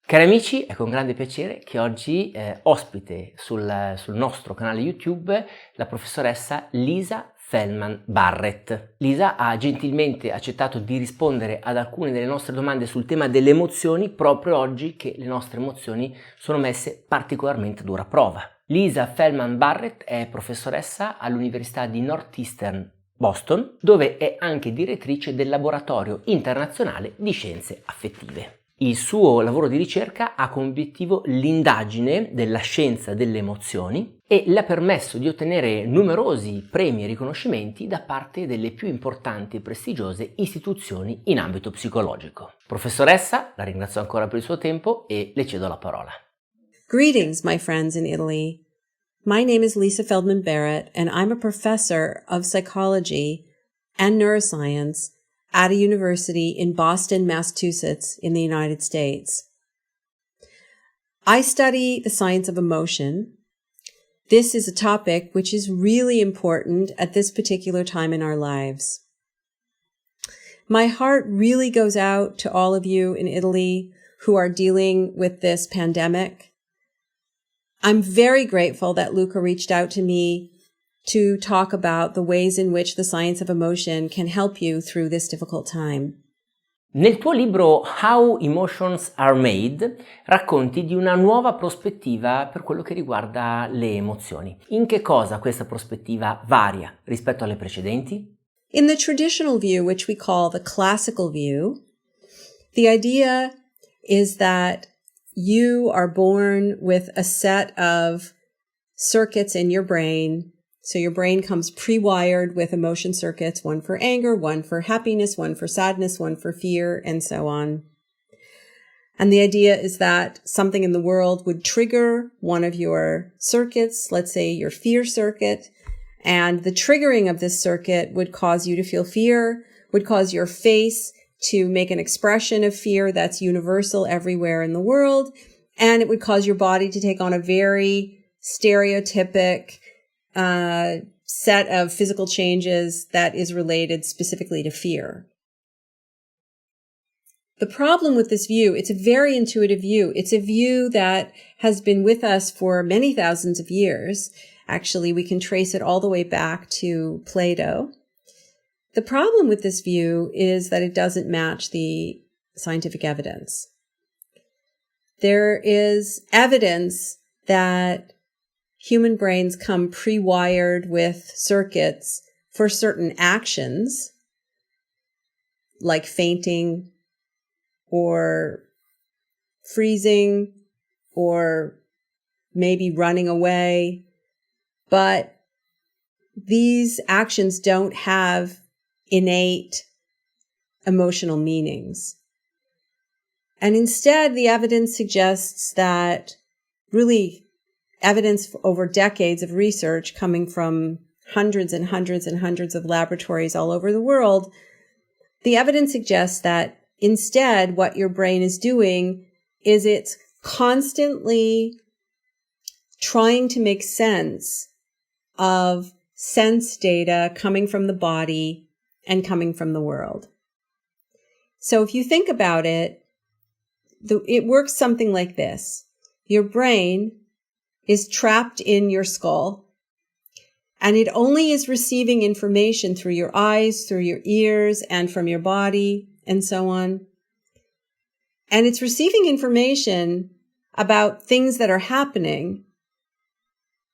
Cari amici, è con grande piacere che oggi ospite sul nostro canale YouTube la professoressa Lisa Feldman Barrett. Lisa ha gentilmente accettato di rispondere ad alcune delle nostre domande sul tema delle emozioni proprio oggi che le nostre emozioni sono messe particolarmente a dura prova. Lisa Feldman Barrett è professoressa all'Università di Northeastern, Boston, dove è anche direttrice del Laboratorio Internazionale di Scienze Affettive. Il suo lavoro di ricerca ha come obiettivo l'indagine della scienza delle emozioni e le ha permesso di ottenere numerosi premi e riconoscimenti da parte delle più importanti e prestigiose istituzioni in ambito psicologico. Professoressa, la ringrazio ancora per il suo tempo e le cedo la parola. Greetings, my friends in Italy. My name is Lisa Feldman Barrett, and I'm a professor of psychology and neuroscience at a university in Boston, Massachusetts, in the United States. I study the science of emotion. This is a topic which is really important at this particular time in our lives. My heart really goes out to all of you in Italy who are dealing with this pandemic. I'm very grateful that Luca reached out to me to talk about the ways in which the science of emotion can help you through this difficult time. Nel tuo libro How Emotions Are Made racconti di una nuova prospettiva per quello che riguarda le emozioni. In che cosa questa prospettiva varia rispetto alle precedenti? In the traditional view, which we call the classical view, the idea is that you are born with a set of circuits in your brain. So your brain comes pre-wired with emotion circuits, one for anger, one for happiness, one for sadness, one for fear, and so on. And the idea is that something in the world would trigger one of your circuits, let's say your fear circuit, and the triggering of this circuit would cause you to feel fear, would cause your face to make an expression of fear that's universal everywhere in the world, and it would cause your body to take on a very stereotypic set of physical changes that is related specifically to fear. The problem with this view, it's a very intuitive view. It's a view that has been with us for many thousands of years. Actually, we can trace it all the way back to Plato. The problem with this view is that it doesn't match the scientific evidence. There is evidence that human brains come pre-wired with circuits for certain actions, like fainting or freezing or maybe running away. But these actions don't have innate emotional meanings. And instead, the evidence suggests that really evidence over decades of research coming from hundreds and hundreds and hundreds of laboratories all over the world, the evidence suggests that instead what your brain is doing is it's constantly trying to make sense of sense data coming from the body and coming from the world. So if you think about it, it works something like this. Your brain is trapped in your skull, and it only is receiving information through your eyes, through your ears, and from your body, and so on. And it's receiving information about things that are happening,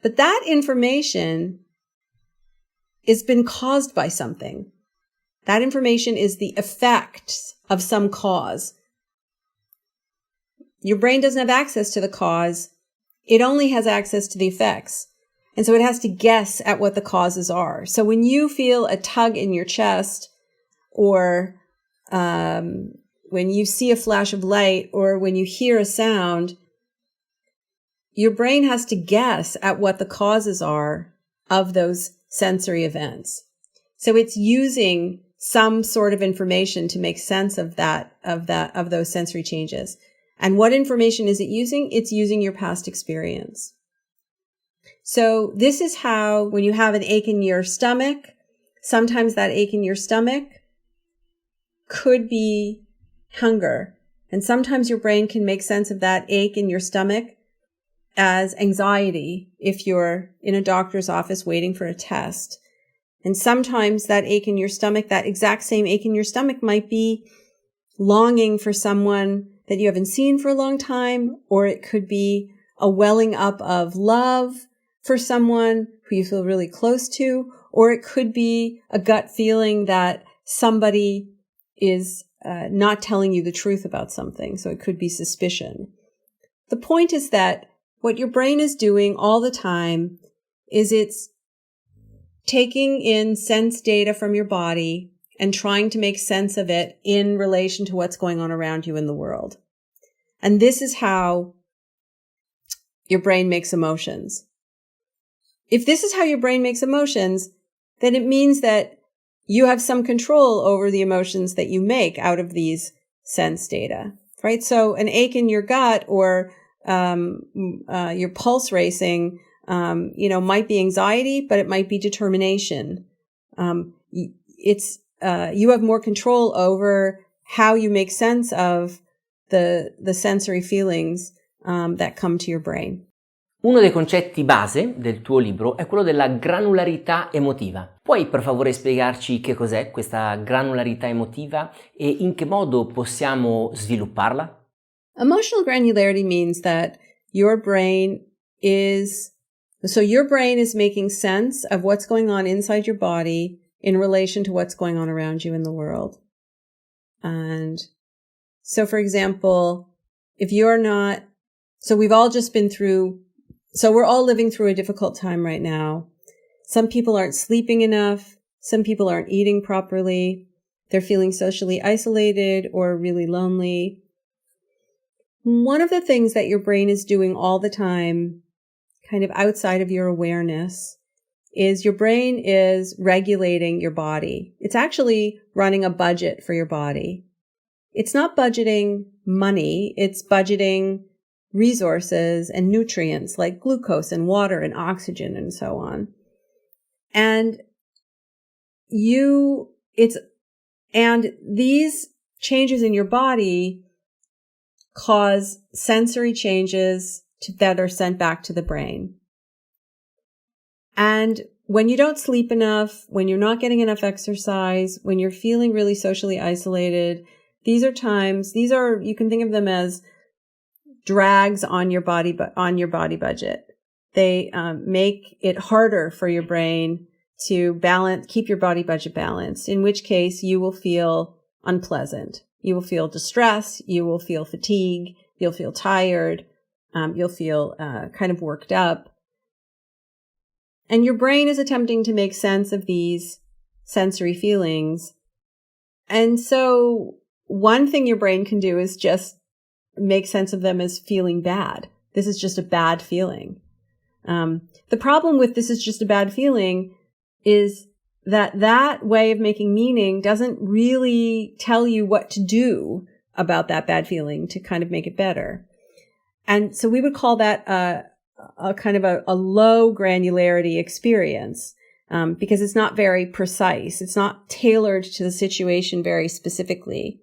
but that information has been caused by something. That information is the effects of some cause. Your brain doesn't have access to the cause. It only has access to the effects. And so it has to guess at what the causes are. So when you feel a tug in your chest, or when you see a flash of light, or when you hear a sound, your brain has to guess at what the causes are of those sensory events. So it's using some sort of information to make sense of those sensory changes. And what information is it using? It's using your past experience. So this is how, when you have an ache in your stomach, sometimes that ache in your stomach could be hunger. And sometimes your brain can make sense of that ache in your stomach as anxiety if you're in a doctor's office waiting for a test. And sometimes that ache in your stomach, that exact same ache in your stomach, might be longing for someone that you haven't seen for a long time, or it could be a welling up of love for someone who you feel really close to, or it could be a gut feeling that somebody is not telling you the truth about something. So it could be suspicion. The point is that what your brain is doing all the time is it's taking in sense data from your body and trying to make sense of it in relation to what's going on around you in the world. And this is how your brain makes emotions. If this is how your brain makes emotions, then it means that you have some control over the emotions that you make out of these sense data, right? So an ache in your gut or your pulse racing, might be anxiety, but it might be determination. You have more control over how you make sense of the sensory feelings that come to your brain. Uno dei concetti base del tuo libro è quello della granularità emotiva. Puoi per favore spiegarci che cos'è questa granularità emotiva e in che modo possiamo svilupparla? Emotional granularity means that your brain is making sense of what's going on inside your body in relation to what's going on around you in the world. And so, for example, we're all living through a difficult time right now. Some people aren't sleeping enough. Some people aren't eating properly. They're feeling socially isolated or really lonely. One of the things that your brain is doing all the time, kind of outside of your awareness, is your brain is regulating your body. It's actually running a budget for your body. It's not budgeting money. It's budgeting resources and nutrients like glucose and water and oxygen and so on. And these changes in your body cause sensory changes that are sent back to the brain. And when you don't sleep enough, when you're not getting enough exercise, when you're feeling really socially isolated, you can think of them as drags on your body budget. They make it harder for your brain to keep your body budget balanced, in which case you will feel unpleasant. You will feel distress. You will feel fatigue. You'll feel tired. You'll feel kind of worked up. And your brain is attempting to make sense of these sensory feelings. And so one thing your brain can do is just make sense of them as feeling bad. This is just a bad feeling. The problem with this is just a bad feeling is that way of making meaning doesn't really tell you what to do about that bad feeling to kind of make it better. And so we would call that a kind of a low granularity experience, because it's not very precise. It's not tailored to the situation very specifically.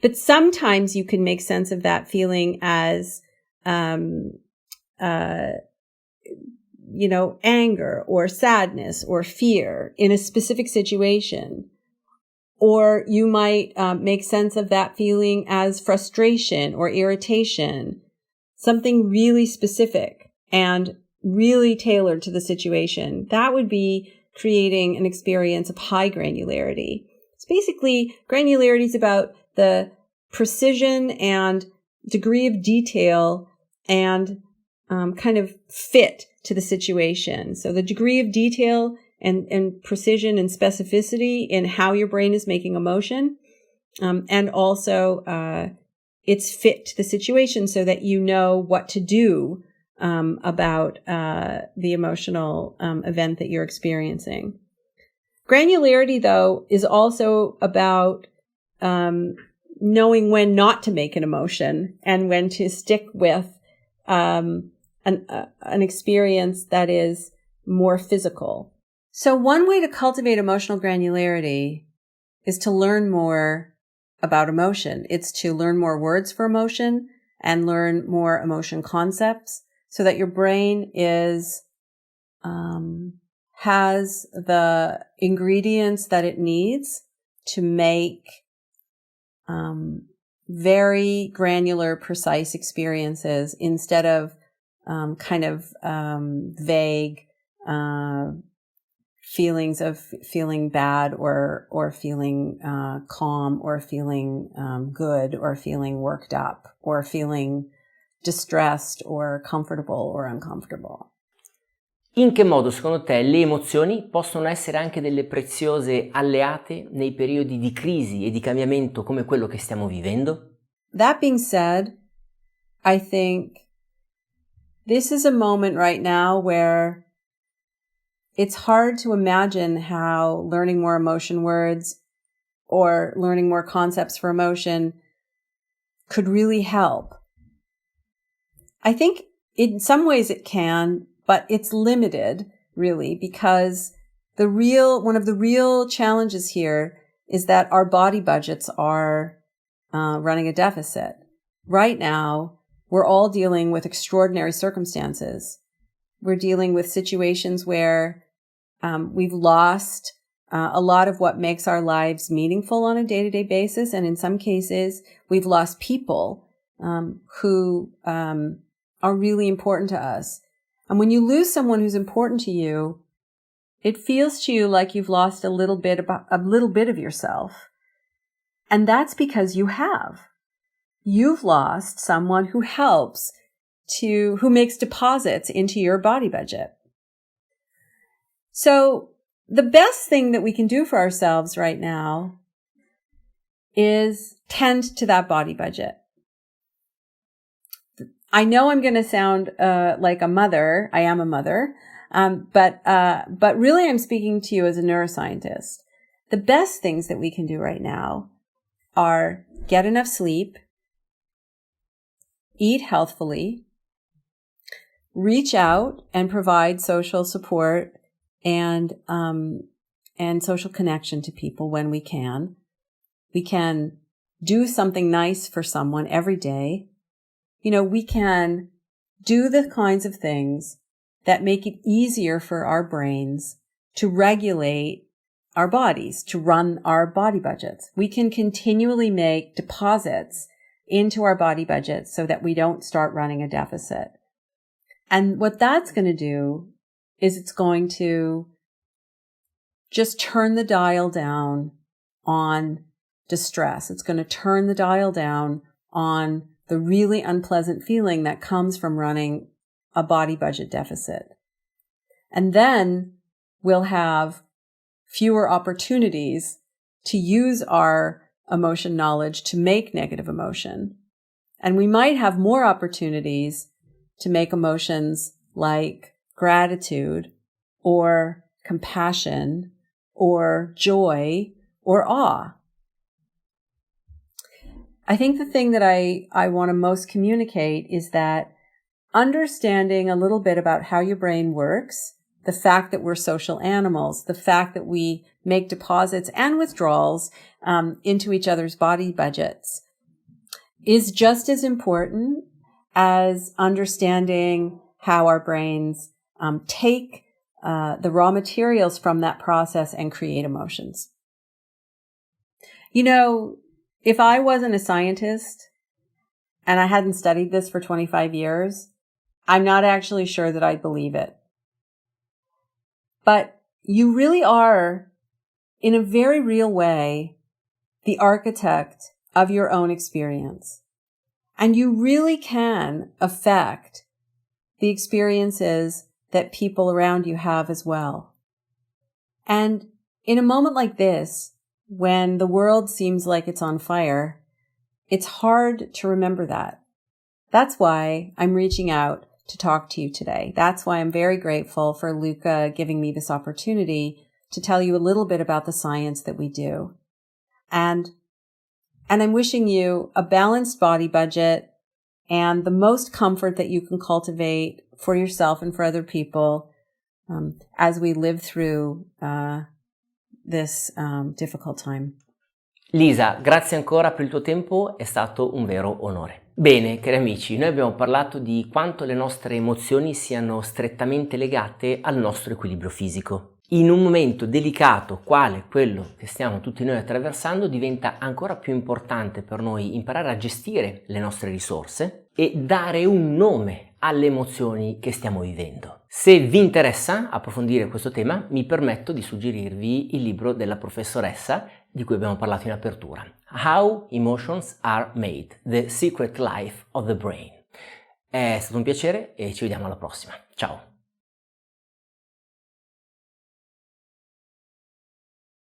But sometimes you can make sense of that feeling as, anger or sadness or fear in a specific situation. Or you might make sense of that feeling as frustration or irritation, something really specific and really tailored to the situation. That would be creating an experience of high granularity. It's basically, granularity is about the precision and degree of detail and kind of fit to the situation. So the degree of detail and precision and specificity in how your brain is making emotion, and also its fit to the situation so that you know what to do about the emotional event that you're experiencing. Granularity, though, is also about knowing when not to make an emotion and when to stick with an experience that is more physical. So one way to cultivate emotional granularity is to learn more about emotion. It's to learn more words for emotion and learn more emotion concepts so that your brain has the ingredients that it needs to make very granular, precise experiences instead of vague feelings of feeling bad or feeling calm or feeling good or feeling worked up or feeling distressed or comfortable or uncomfortable. In che modo, secondo te, le emozioni possono essere anche delle preziose alleate nei periodi di crisi e di cambiamento come quello che stiamo vivendo? That being said, I think this is a moment right now where it's hard to imagine how learning more emotion words or learning more concepts for emotion could really help. I think in some ways it can, but it's limited, really, because one of the real challenges here is that our body budgets are running a deficit. Right now, we're all dealing with extraordinary circumstances. We're dealing with situations where we've lost a lot of what makes our lives meaningful on a day-to-day basis, and in some cases, we've lost people who are really important to us. And when you lose someone who's important to you, it feels to you like you've lost a little bit of yourself. And that's because you've lost someone who who makes deposits into your body budget. So the best thing that we can do for ourselves right now is tend to that body budget. I know I'm going to sound like a mother. I am a mother. But really I'm speaking to you as a neuroscientist. The best things that we can do right now are get enough sleep, eat healthfully, reach out and provide social support and social connection to people when we can. We can do something nice for someone every day. We can do the kinds of things that make it easier for our brains to regulate our bodies, to run our body budgets. We can continually make deposits into our body budgets so that we don't start running a deficit. And what that's going to do is it's going to just turn the dial down on distress. It's going to turn the dial down on the really unpleasant feeling that comes from running a body budget deficit. And then we'll have fewer opportunities to use our emotion knowledge to make negative emotion. And we might have more opportunities to make emotions like gratitude or compassion or joy or awe. I think the thing that I want to most communicate is that understanding a little bit about how your brain works, the fact that we're social animals, the fact that we make deposits and withdrawals into each other's body budgets is just as important as understanding how our brains take the raw materials from that process and create emotions. If I wasn't a scientist and I hadn't studied this for 25 years, I'm not actually sure that I'd believe it. But you really are, in a very real way, the architect of your own experience. And you really can affect the experiences that people around you have as well. And in a moment like this, when the world seems like it's on fire, it's hard to remember that. That's why I'm reaching out to talk to you today. That's why I'm very grateful for Luca giving me this opportunity to tell you a little bit about the science that we do. And I'm wishing you a balanced body budget and the most comfort that you can cultivate for yourself and for other people as we live through this difficult time. Lisa, grazie ancora per il tuo tempo, è stato un vero onore. Bene, cari amici, noi abbiamo parlato di quanto le nostre emozioni siano strettamente legate al nostro equilibrio fisico. In un momento delicato, quale quello che stiamo tutti noi attraversando, diventa ancora più importante per noi imparare a gestire le nostre risorse e dare un nome alle emozioni che stiamo vivendo. Se vi interessa approfondire questo tema, mi permetto di suggerirvi il libro della professoressa di cui abbiamo parlato in apertura, How Emotions Are Made, The Secret Life of the Brain. È stato un piacere e ci vediamo alla prossima. Ciao!